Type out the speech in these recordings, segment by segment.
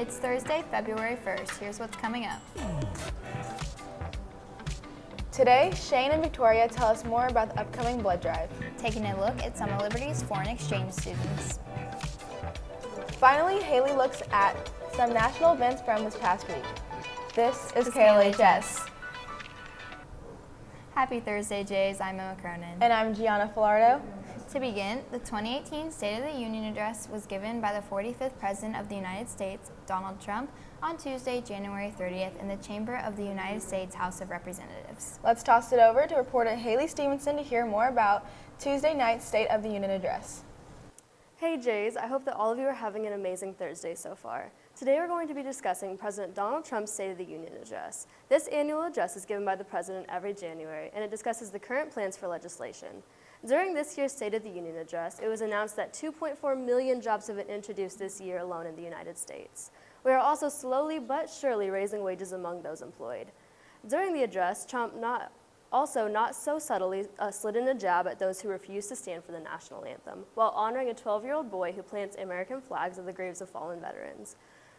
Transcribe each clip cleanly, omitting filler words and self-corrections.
It's Thursday, February 1st. Here's what's coming up. Today, Shane and Victoria tell us more about the upcoming blood drive. Taking a look at some of Liberty's foreign exchange students. Finally, Haley looks at some national events from this past week. This is KLHS. KLHS. Happy Thursday, Jays. I'm Emma Cronin. And I'm Gianna Filardo. To begin, the 2018 State of the Union address was given by the 45th President of the United States, Donald Trump, on Tuesday, January 30th in the Chamber of the United States House of Representatives. Let's toss it over to reporter Haley Stevenson to hear more about Tuesday night's State of the Union address. Hey Jays, I hope that all of you are having an amazing Thursday so far. Today we're going to be discussing President Donald Trump's State of the Union address. This annual address is given by the President every January, and it discusses the current plans for legislation. During this year's State of the Union address, it was announced that 2.4 million jobs have been introduced this year alone in the United States. We are also slowly but surely raising wages among those employed. During the address, Trump not so subtly slid in a jab at those who refuse to stand for the national anthem, while honoring a 12-year-old boy who plants American flags at the graves of fallen veterans.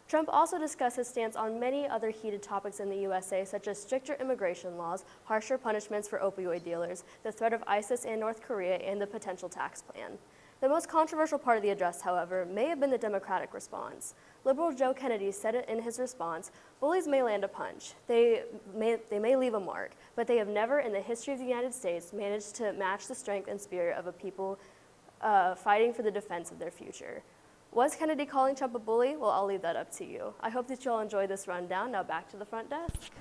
Trump also discussed his stance on many other heated topics in the USA, such as stricter immigration laws, harsher punishments for opioid dealers, the threat of ISIS in North Korea, and the potential tax plan. The most controversial part of the address, however, may have been the Democratic response. Liberal Joe Kennedy said it in his response, "Bullies may land a punch, they may leave a mark, but they have never in the history of the United States managed to match the strength and spirit of a people fighting for the defense of their future." Was Kennedy calling Trump a bully? Well, I'll leave that up to you. I hope that you'll enjoy this rundown. Now back to the front desk.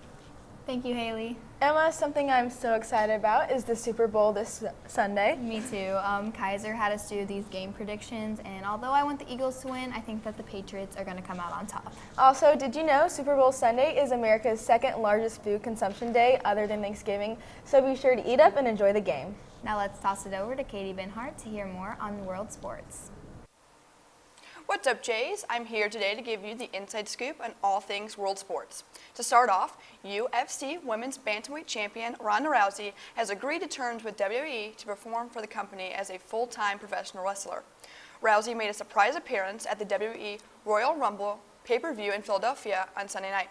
Thank you, Haley. Emma, something I'm so excited about is the Super Bowl this Sunday. Me too. Kaiser had us do these game predictions, and although I want the Eagles to win, I think that the Patriots are going to come out on top. Also, did you know Super Bowl Sunday is America's second largest food consumption day other than Thanksgiving, so be sure to eat up and enjoy the game. Now let's toss it over to Katie Benhart to hear more on world sports. What's up, Jays? I'm here today to give you the inside scoop on all things world sports. To start off, UFC Women's Bantamweight Champion Ronda Rousey has agreed to terms with WWE to perform for the company as a full-time professional wrestler. Rousey made a surprise appearance at the WWE Royal Rumble pay-per-view in Philadelphia on Sunday night.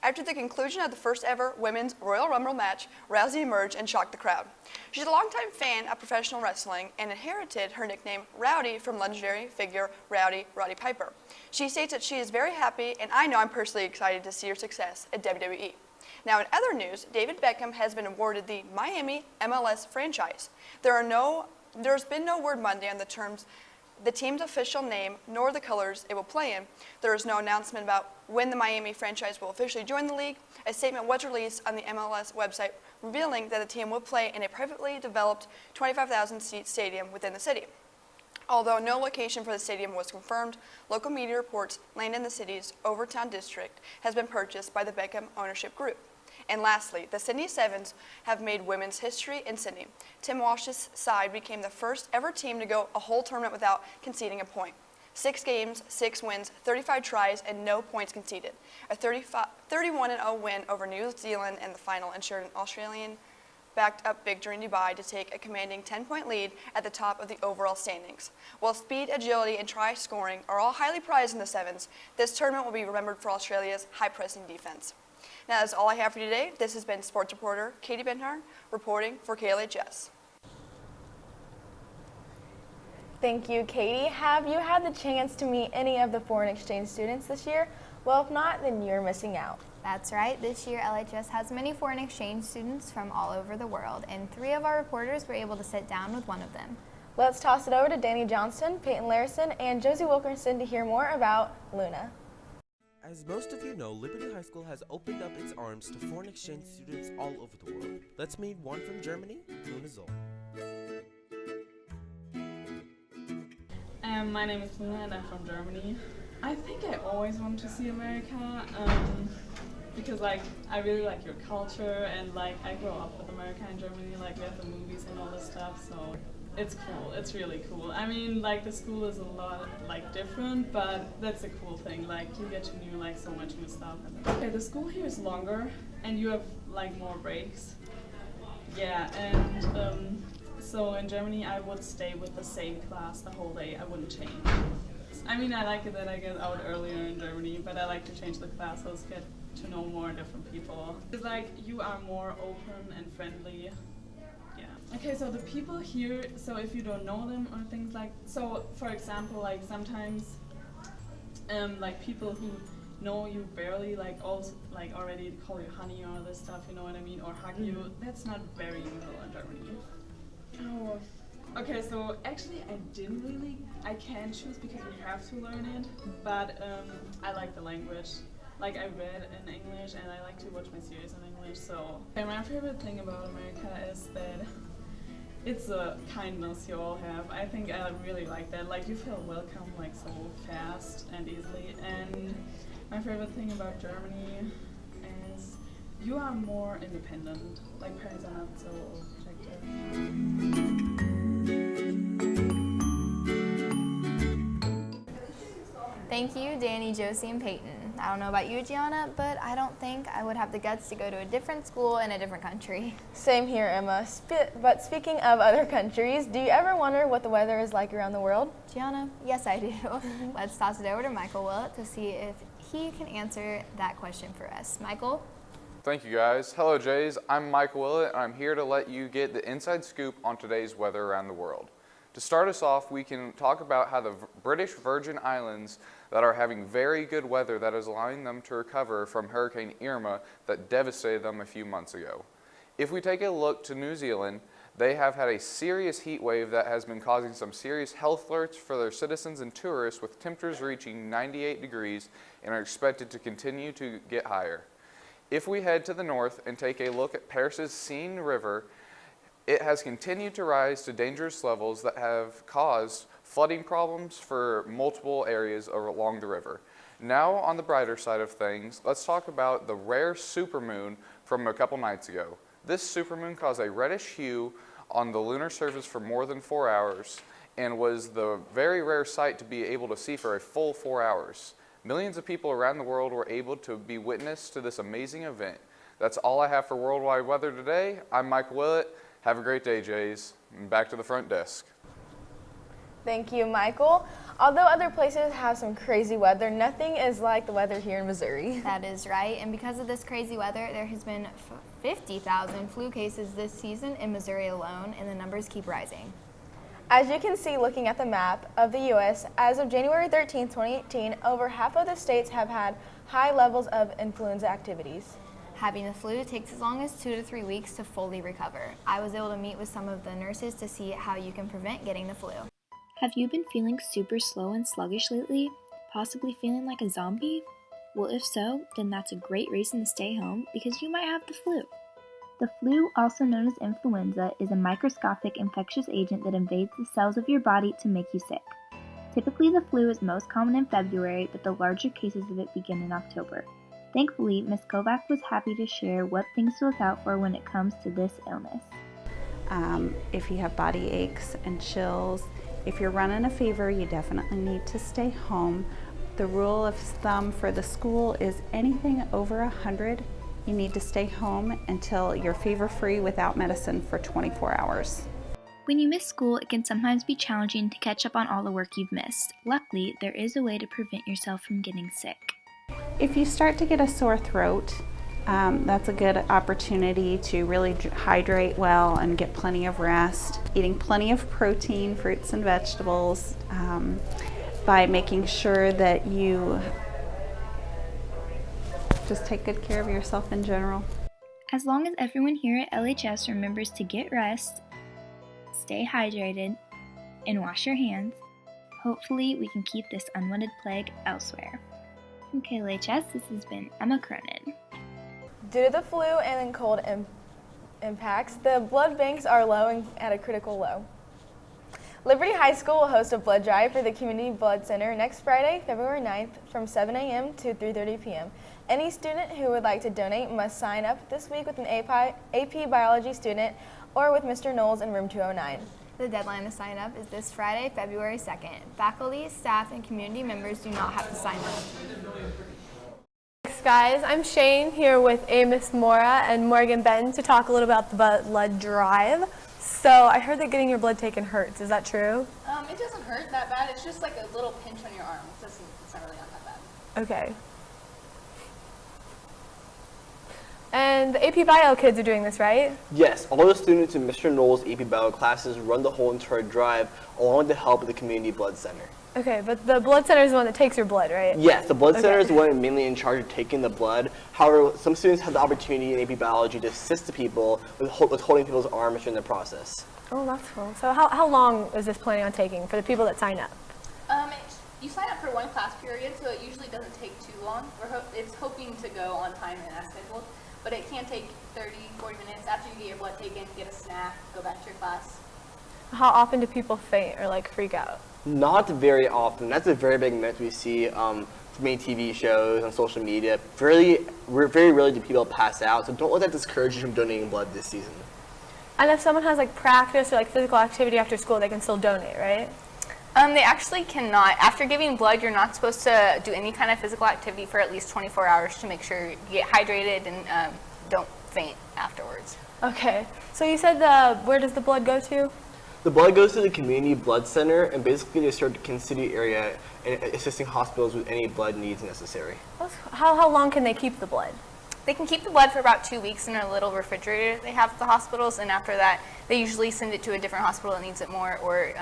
After the conclusion of the first ever Women's Royal Rumble match, Rousey emerged and shocked the crowd. She's a longtime fan of professional wrestling and inherited her nickname Rowdy from legendary figure Roddy Piper. She states that she is very happy, and I know I'm personally excited to see her success at WWE. Now in other news, David Beckham has been awarded the Miami MLS franchise. There's been no word Monday on the team's official name, nor the colors it will play in. There is no announcement about when the Miami franchise will officially join the league. A statement was released on the MLS website revealing that the team will play in a privately developed 25,000-seat stadium within the city. Although no location for the stadium was confirmed, local media reports land in the city's Overtown district has been purchased by the Beckham ownership group. And lastly, the Sydney Sevens have made women's history in Sydney. Tim Walsh's side became the first ever team to go a whole tournament without conceding a point. 6 games, 6 wins, 35 tries, and no points conceded. A 31-0 win over New Zealand in the final ensured an Australian-backed up victory in Dubai to take a commanding 10-point lead at the top of the overall standings. While speed, agility, and try scoring are all highly prized in the Sevens, this tournament will be remembered for Australia's high-pressing defense. Now that's all I have for you today. This has been sports reporter Katie Benhart reporting for KLHS. Thank you, Katie. Have you had the chance to meet any of the foreign exchange students this year? Well, if not, then you're missing out. That's right. This year, LHS has many foreign exchange students from all over the world, and 3 of our reporters were able to sit down with one of them. Let's toss it over to Danny Johnston, Peyton Larison, and Josie Wilkerson to hear more about Luna. As most of you know, Liberty High School has opened up its arms to foreign exchange students all over the world. Let's meet one from Germany, Luna Zoll. My name is Luna and I'm from Germany. I think I always wanted to see America because I really like your culture, and I grew up with America and Germany, we have the movies and all this stuff, so it's cool. It's really cool. I mean, the school is a lot different, but that's a cool thing. You get to know so much new stuff. Okay, the school here is longer and you have more breaks. Yeah, and so in Germany I would stay with the same class the whole day. I wouldn't change. I mean, I like it that I get out earlier in Germany, but I like to change the classes, get to know more different people. It's like you are more open and friendly. Yeah. Okay, so the people here, so if you don't know them or things like, so for example, like sometimes, like people who know you barely, like also like already call you honey or all this stuff, you know what I mean, or hug you. That's not very usual in Germany. Oh. Okay, so actually I can choose because we have to learn it, but I like the language. Like I read in English and I like to watch my series in English, so. And my favorite thing about America is that it's a kindness you all have. I think I really like that. Like you feel welcome like so fast and easily. And my favorite thing about Germany is you are more independent. Like parents are not so protective. Thank you, Danny, Josie, and Peyton. I don't know about you, Gianna, but I don't think I would have the guts to go to a different school in a different country. Same here, Emma. But speaking of other countries, do you ever wonder what the weather is like around the world? Gianna, yes I do. Let's toss it over to Michael Willett to see if he can answer that question for us. Michael? Thank you guys. Hello Jays, I'm Michael Willett and I'm here to let you get the inside scoop on today's weather around the world. To start us off, we can talk about how the British Virgin Islands that are having very good weather that is allowing them to recover from Hurricane Irma that devastated them a few months ago. If we take a look to New Zealand, they have had a serious heat wave that has been causing some serious health alerts for their citizens and tourists, with temperatures reaching 98 degrees and are expected to continue to get higher. If we head to the north and take a look at Paris's Seine River, it has continued to rise to dangerous levels that have caused flooding problems for multiple areas along the river. Now, on the brighter side of things, let's talk about the rare supermoon from a couple nights ago. This supermoon caused a reddish hue on the lunar surface for more than 4 hours and was the very rare sight to be able to see for a full 4 hours. Millions of people around the world were able to be witness to this amazing event. That's all I have for worldwide weather today. I'm Mike Willett. Have a great day, Jays. And back to the front desk. Thank you, Michael. Although other places have some crazy weather, nothing is like the weather here in Missouri. That is right, and because of this crazy weather, there has been 50,000 flu cases this season in Missouri alone, and the numbers keep rising. As you can see looking at the map of the U.S., as of January 13, 2018, over half of the states have had high levels of influenza activities. Having the flu takes as long as 2 to 3 weeks to fully recover. I was able to meet with some of the nurses to see how you can prevent getting the flu. Have you been feeling super slow and sluggish lately? Possibly feeling like a zombie? Well, if so, then that's a great reason to stay home because you might have the flu. The flu, also known as influenza, is a microscopic infectious agent that invades the cells of your body to make you sick. Typically, the flu is most common in February, but the larger cases of it begin in October. Thankfully, Ms. Kovac was happy to share what things to look out for when it comes to this illness. If you have body aches and chills, if you're running a fever, you definitely need to stay home. The rule of thumb for the school is anything over 100, you need to stay home until you're fever-free without medicine for 24 hours. When you miss school, it can sometimes be challenging to catch up on all the work you've missed. Luckily, there is a way to prevent yourself from getting sick. If you start to get a sore throat, that's a good opportunity to really hydrate well and get plenty of rest. Eating plenty of protein, fruits and vegetables, by making sure that you just take good care of yourself in general. As long as everyone here at LHS remembers to get rest, stay hydrated, and wash your hands, hopefully we can keep this unwanted plague elsewhere. From KLHS, this has been Emma Cronin. Due to the flu and cold impacts, the blood banks are low and at a critical low. Liberty High School will host a blood drive for the Community Blood Center next Friday, February 9th from 7 a.m. to 3:30 p.m. Any student who would like to donate must sign up this week with an AP Biology student or with Mr. Knowles in room 209. The deadline to sign up is this Friday, February 2nd. Faculty, staff, and community members do not have to sign up. Thanks, guys. I'm Shane here with Amos Mora and Morgan Benton to talk a little about the blood drive. So I heard that getting your blood taken hurts. Is that true? It doesn't hurt that bad. It's just like a little pinch on your arm. It's not really not that bad. Okay. And the AP Bio kids are doing this, right? Yes, all the students in Mr. Knoll's AP Bio classes run the whole entire drive along with the help of the Community Blood Center. Okay, but the blood center is the one that takes your blood, right? Yes, the blood center is the one mainly in charge of taking the blood. However, some students have the opportunity in AP Biology to assist the people with holding people's arms during the process. Oh, that's cool. So how long is this planning on taking for the people that sign up? You sign up for one class period, so it usually doesn't take too long. It's hoping to go on time and as scheduled, but it can take 30, 40 minutes. After you get your blood taken, get a snack, go back to your class. How often do people faint or like freak out? Not very often. That's a very big myth we see from many TV shows on social media. Very rarely do people pass out, so don't let that discourage you from donating blood this season. And if someone has like practice or like physical activity after school, they can still donate, right? They actually cannot. After giving blood, you're not supposed to do any kind of physical activity for at least 24 hours to make sure you get hydrated and don't faint afterwards. Okay. So you said where does the blood go to? The blood goes to the Community Blood Center, and basically they serve the Kansas City area and assisting hospitals with any blood needs necessary. How long can they keep the blood? They can keep the blood for about 2 weeks in a little refrigerator they have at the hospitals, and after that, they usually send it to a different hospital that needs it more or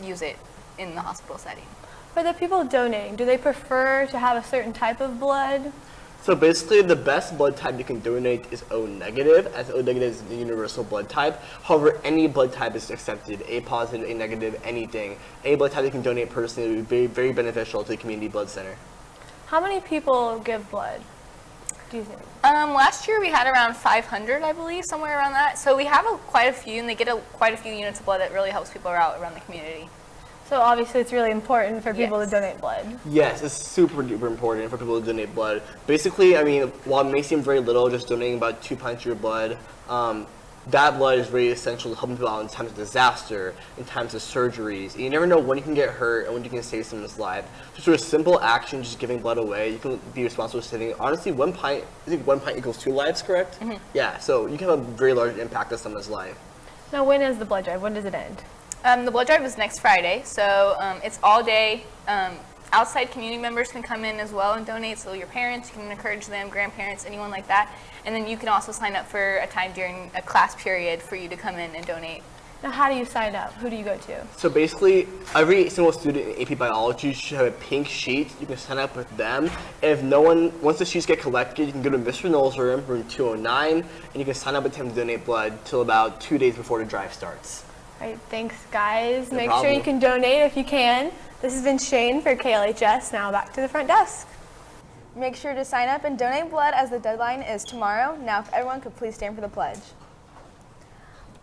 use it in the hospital setting. For the people donating, do they prefer to have a certain type of blood? So basically, the best blood type you can donate is O negative, as O negative is the universal blood type. However, any blood type is accepted, A positive, A negative, anything. Any blood type you can donate personally would be very, very beneficial to the Community Blood Center. How many people give blood, do you think? Last year we had around 500, I believe, somewhere around that. So we have quite a few, and they get quite a few units of blood that really helps people out around the community. So obviously it's really important for people to donate blood. Yes, it's super duper important for people to donate blood. Basically, I mean, while it may seem very little, just donating about 2 pints of your blood, that blood is very essential to helping people out in times of disaster, in times of surgeries. And you never know when you can get hurt and when you can save someone's life. Just through a simple action, just giving blood away, you can be responsible for saving, honestly, 1 pint, I think 1 pint equals 2 lives, correct? Mm-hmm. Yeah, so you can have a very large impact on someone's life. Now, when is the blood drive? When does it end? The blood drive is next Friday, so it's all day. Outside community members can come in as well and donate, so your parents, you can encourage them, grandparents, anyone like that. And then you can also sign up for a time during a class period for you to come in and donate. Now, how do you sign up? Who do you go to? So basically, every single student in AP Biology should have a pink sheet. You can sign up with them. If no one, once the sheets get collected, you can go to Mr. Knoll's room 209, and you can sign up with him to donate blood till about 2 days before the drive starts. All right, thanks, guys. No Make problem. sure you can donate if you can. This has been Shane for KLHS. Now back to the front desk. Make sure to sign up and donate blood as the deadline is tomorrow. Now, if everyone could please stand for the pledge.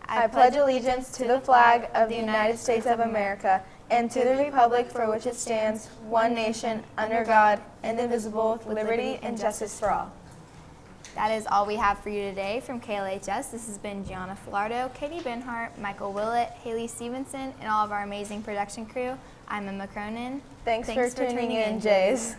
I pledge allegiance to the flag of the United States of America and to the republic for which it stands, one nation, under God, indivisible, with liberty and justice for all. That is all we have for you today from KLHS. This has been Gianna Filardo, Katie Benhart, Michael Willett, Haley Stevenson, and all of our amazing production crew. I'm Emma Cronin. Thanks for tuning in, Jays.